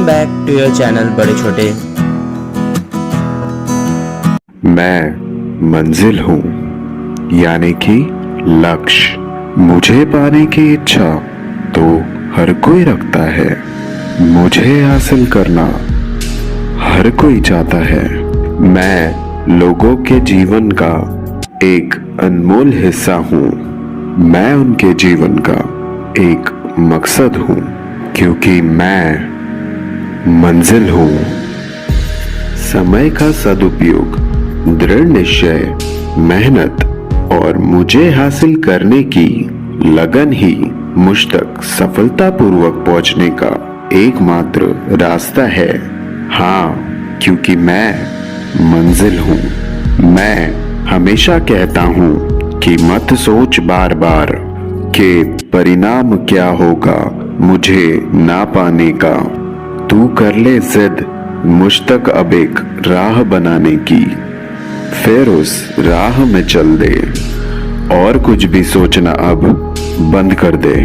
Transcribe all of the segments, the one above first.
Back to your channel बड़े छोटे। मैं मंजिल हूँ, यानी कि लक्ष्य। मुझे पाने की इच्छा तो हर कोई रखता है, मुझे हासिल करना हर कोई चाहता है। मैं लोगों के जीवन का एक अनमोल हिस्सा हूँ, मैं उनके जीवन का एक मकसद हूँ, क्योंकि मैं मंजिल हूँ। समय का सदुपयोग, दृढ़ निश्चय, मेहनत और मुझे हासिल करने की लगन ही मुझ तक सफलतापूर्वक पहुंचने का एकमात्र रास्ता है। हाँ, क्योंकि मैं मंजिल हूँ। मैं हमेशा कहता हूँ कि मत सोच बार बार कि परिणाम क्या होगा मुझे ना पाने का। तू कर ले जिद मुझ तक अब एक राह बनाने की, फिर उस राह में चल दे और कुछ भी सोचना अब बंद कर दे,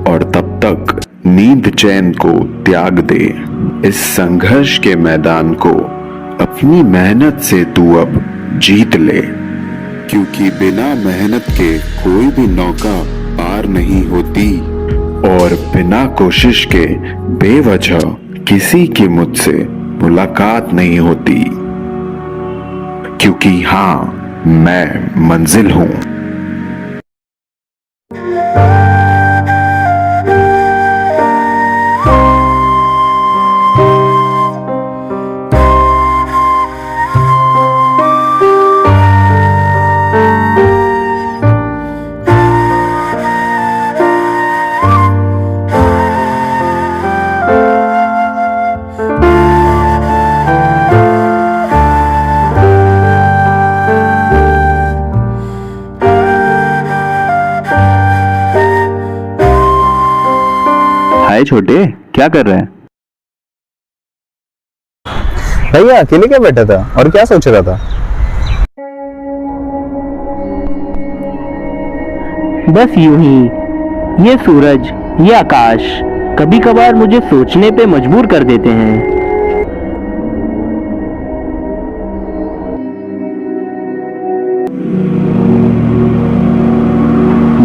और तब तक नींद चैन को त्याग दे। इस संघर्ष के मैदान को अपनी मेहनत से तू अब जीत ले, क्योंकि बिना मेहनत के कोई भी नौका पार नहीं होती, और बिना कोशिश के बेवजह किसी की मुझसे मुलाकात नहीं होती। क्योंकि हाँ, मैं मंजिल हूँ। हाय छोटे, क्या कर रहे हैं? भैया अकेले क्या बैठा था और क्या सोच रहा था? बस यूं ही, ये सूरज, ये आकाश कभी कभार मुझे सोचने पे मजबूर कर देते हैं।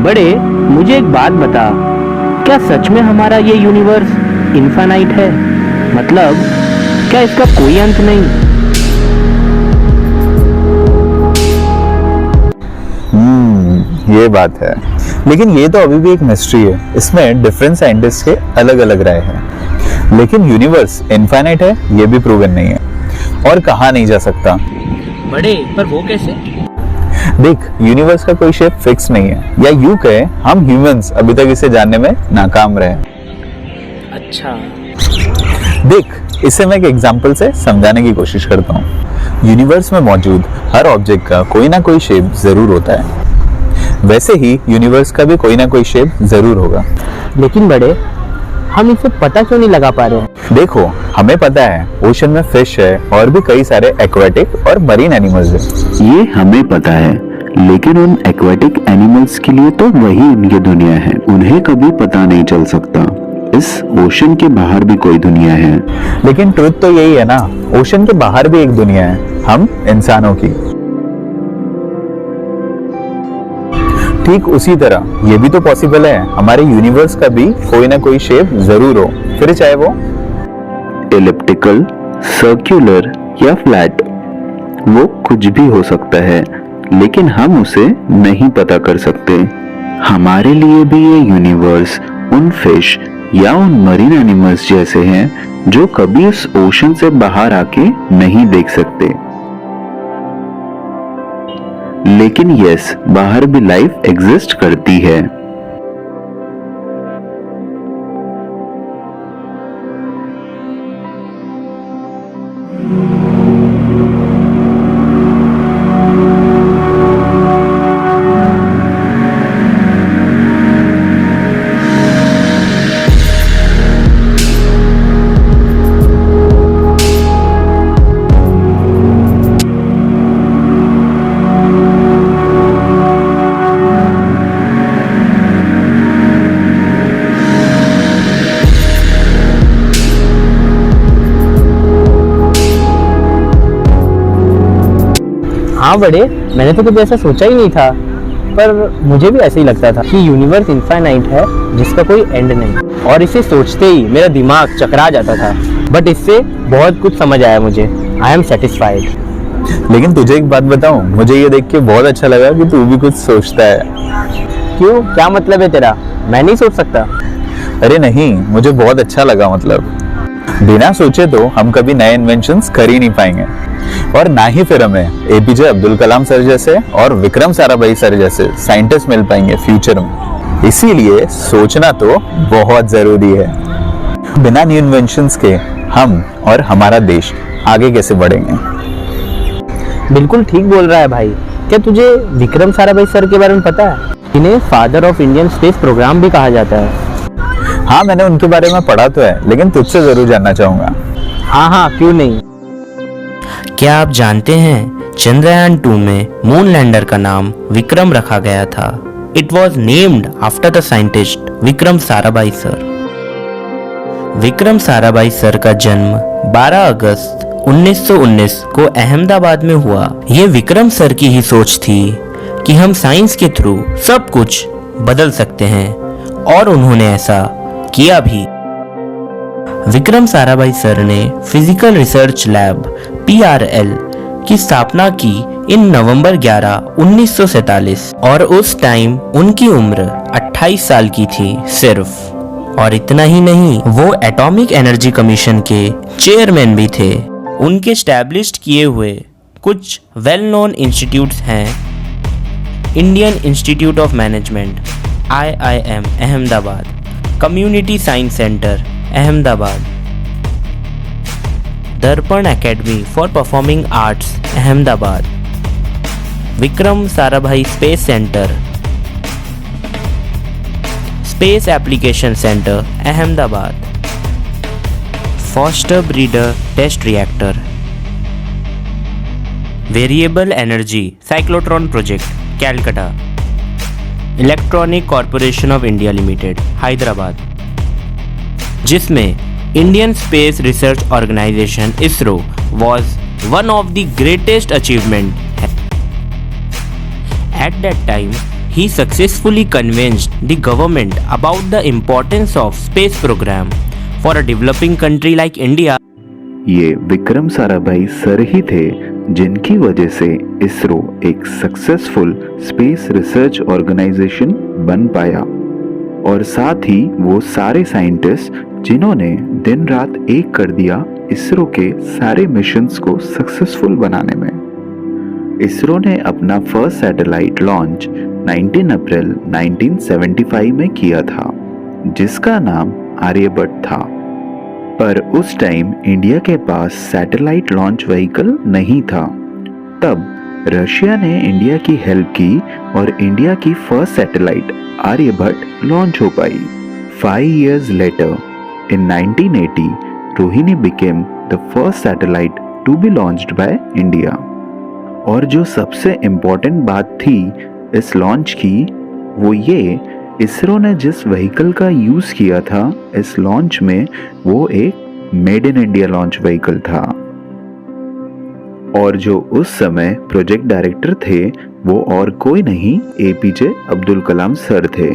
बड़े, मुझे एक बात बता, क्या सच में हमारा ये यूनिवर्स इनफाइनाइट है? मतलब क्या इसका कोई अंत नहीं? ये बात है, लेकिन ये तो अभी भी एक मिस्ट्री है। इसमें डिफरेंट साइंटिस्ट के अलग अलग राय है। लेकिन यूनिवर्स इनफाइनाइट है ये भी प्रूवन नहीं है और कहा नहीं जा सकता। बड़े, पर वो कैसे? देख, यूनिवर्स का कोई शेप फिक्स नहीं है, या यूं कहे हम ह्यूमंस अभी तक इसे जानने में नाकाम रहे। अच्छा। देख, इसे मैं एक एग्जांपल से समझाने की कोशिश करता हूँ। यूनिवर्स में मौजूद हर ऑब्जेक्ट का कोई ना कोई शेप जरूर होता है, वैसे ही यूनिवर्स का भी कोई ना कोई शेप जरूर होगा। लेकिन बड़े, हम इसे पता क्यों नहीं लगा पा रहे हैं? देखो, हमें पता है ओशन में फिश है और भी कई सारे एक्वाटिक और मरीन एनिमल्स हैं। ये हमें पता है, लेकिन उन एक्वाटिक एनिमल्स के लिए तो वही उनकी दुनिया है, उन्हें कभी पता नहीं चल सकता इस ओशन के बाहर भी कोई दुनिया है। लेकिन ट्रुथ तो यही है ना, ओशन के बाहर भी एक दुनिया है, हम इंसानों की। ठीक उसी तरह ये भी तो पॉसिबल है हमारे यूनिवर्स का भी कोई ना कोई शेप जरूर हो, फिर चाहे वो एलिप्टिकल, सर्कुलर या फ्लैट, वो कुछ भी हो सकता है, लेकिन हम उसे नहीं पता कर सकते। हमारे लिए भी ये यूनिवर्स उन फिश या उन मरीन एनिमल्स जैसे हैं जो कभी उस ओशन से बाहर आके नहीं देख सकते। लेकिन यस, बाहर भी लाइफ एग्जिस्ट करती है। हाँ बड़े, मैंने तो कभी ऐसा सोचा ही नहीं था, पर मुझे भी ऐसे ही लगता था कि यूनिवर्स इनफाइनाइट है जिसका कोई एंड नहीं, और इसे सोचते ही मेरा दिमाग चकरा जाता था। बट इससे बहुत कुछ समझ आया मुझे। I am satisfied. लेकिन तुझे एक बात बताऊं, मुझे ये देख के बहुत अच्छा लगा कि तू भी कुछ सोचता है। क्यों, क्या मतलब है तेरा? मैं नहीं सोच सकता? अरे नहीं, मुझे बहुत अच्छा लगा। मतलब बिना सोचे तो हम कभी नए इन्वेंशंस कर ही नहीं पाएंगे, और ना ही फिर हमें एपीजे अब्दुल कलाम सर जैसे और विक्रम साराभाई सर जैसे साइंटिस्ट मिल पाएंगे फ्यूचर में। इसीलिए सोचना तो बहुत जरूरी है। बिना न्यू इन्वेंशंस के हम और हमारा देश आगे कैसे बढ़ेंगे? बिल्कुल ठीक बोल रहा है भाई। क्या तुझे विक्रम साराभाई सर के बारे में पता है? इन्हें father of Indian space programme भी कहा जाता है। हाँ, मैंने उनके बारे में पढ़ा तो है, लेकिन तुझसे जरूर जानना चाहूंगा। हाँ, क्यों नहीं। क्या आप जानते हैं चंद्रयान 2 में मून लैंडर का नाम विक्रम रखा गया था? It was named after the scientist Vikram Sarabhai sir. Vikram Sarabhai sir का जन्म 12 अगस्त 1919 को अहमदाबाद में हुआ। ये विक्रम सर की ही सोच थी कि हम साइंस के थ्रू सब कुछ बदल सकते हैं, और उन्होंने ऐसा किया भी। विक्रम साराभाई सर ने फिजिकल रिसर्च लैब PRL की स्थापना की इन नवंबर 11, 1947, और उस टाइम उनकी उम्र 28 साल की थी सिर्फ। और इतना ही नहीं, वो एटॉमिक एनर्जी कमीशन के चेयरमैन भी थे। उनके स्टैब्लिश्ड किए हुए कुछ वेल नोन इंस्टीट्यूट्स हैं: Indian institute of management IIM Ahmedabad, community science centre Ahmedabad, Darpana academy for performing arts Ahmedabad, Vikram Sarabhai space centre, space application centre Ahmedabad, fast breeder test reactor, variable energy cyclotron project Calcutta, electronic corporation of India limited Hyderabad, जिसमें Indian space research organisation ISRO was one of the greatest achievement. At that time, he successfully convinced the government about the importance of space program for a developing country like India. ये Vikram Sarabhai sir ही थे जिनकी वजह से इसरो एक successful space research organisation बन पाया, और साथ ही वो सारे साइंटिस्ट जिन्होंने दिन रात एक कर दिया इसरो के सारे मिशंस को सक्सेसफुल बनाने में। इसरो ने अपना फर्स्ट सैटेलाइट लॉन्च 19 अप्रैल 1975 में किया था, जिसका नाम आर्यभट्ट था। पर उस टाइम इंडिया के पास सैटेलाइट लॉन्च व्हीकल नहीं था। तब रशिया ने इंडिया की हेल्प की और इंडिया की फर्स्ट सैटेलाइट आर्यभट्ट लॉन्च हो पाई। 5 years later, in 1980, Rohini became the first satellite to be launched by India. और जो सबसे इम्पोर्टेंट बात थी इस लॉन्च की, वो ये इसरो ने जिस व्हीकल का यूज किया था इस लॉन्च में, वो एक made in India launch vehicle था। और जो उस समय प्रोजेक्ट डायरेक्टर थे वो और कोई नहीं, एपीजे अब्दुल कलाम सर थे।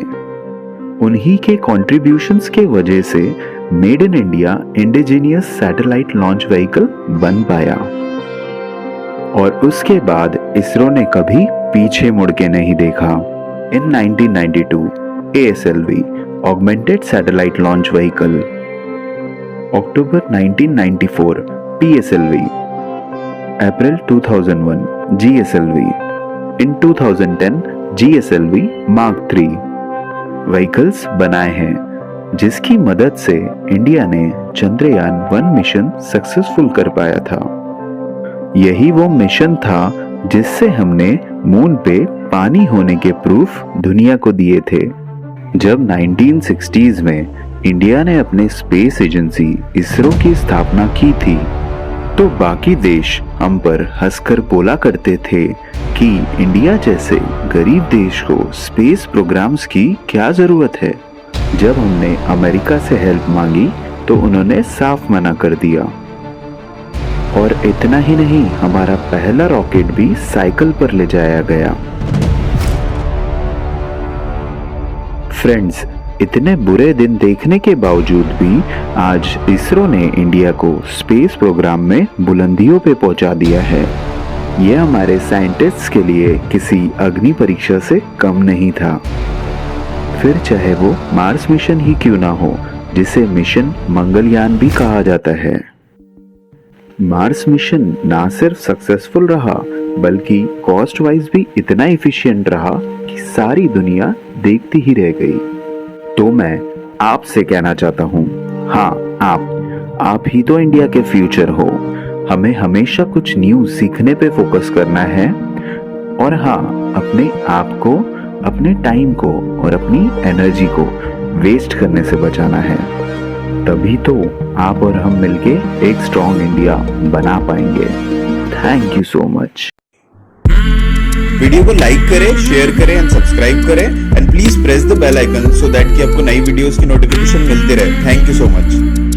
उन्हीं के कॉन्ट्रीब्यूशंस के वजह से made in India indigenous satellite launch vehicle बन पाया। और उसके बाद इसरो ने कभी पीछे मुड़ के नहीं देखा। इन 1992 ASLV Augmented Satellite Launch Vehicle, October 1994 PSLV, April 2001 GSLV, in 2010 GSLV Mark III vehicles बनाए हैं, जिसकी मदद से इंडिया ने चंद्रयान 1 मिशन सक्सेसफुल कर पाया था। यही वो मिशन था जिससे हमने मून पे पानी होने के प्रूफ दुनिया को दिए थे। जब 1960s में इंडिया ने अपने स्पेस एजेंसी इसरो की स्थापना की थी, तो बाकी देश हम पर हंसकर बोला करते थे कि इंडिया जैसे गरीब देश को स्पेस प्रोग्राम्स की क्या जरूरत है। जब हमने अमेरिका से हेल्प मांगी तो उन्होंने साफ मना कर दिया। और इतना ही नहीं, हमारा पहला रॉकेट भी साइकिल पर ले जाया गया। फ्रेंड्स, इतने बुरे दिन देखने के बावजूद भी आज इसरो ने इंडिया को स्पेस प्रोग्राम में बुलंदियों पे पहुंचा दिया है। यह हमारे साइंटिस्ट्स के लिए किसी अग्नि परीक्षा से कम नहीं था। फिर चाहे वो मार्स मिशन ही क्यों ना हो, जिसे मिशन मंगलयान भी कहा जाता है। मार्स मिशन ना सिर्फ सक्सेसफुल रहा, बल्कि कॉस्ट वाइज भी इतना इफिशिएंट रहा कि सारी दुनिया देखती ही रह गई। तो मैं आपसे कहना चाहता हूँ, हाँ आप ही तो इंडिया के फ्यूचर हो। हमें हमेशा कुछ न्यू सीखने पे फोकस करना है और हाँ, अपने आप को, अपने टाइम को और अपनी एनर्जी को वेस्ट करने से बचाना है। तभी तो आप और हम मिलके एक स्ट्रॉन्ग इंडिया बना पाएंगे। Thank you so much. Video को लाइक करें, शेयर करें एंड सब्सक्राइब करें and please press the bell icon so that कि आपको नई वीडियोस की नोटिफिकेशन मिलती रहे। Thank you so much.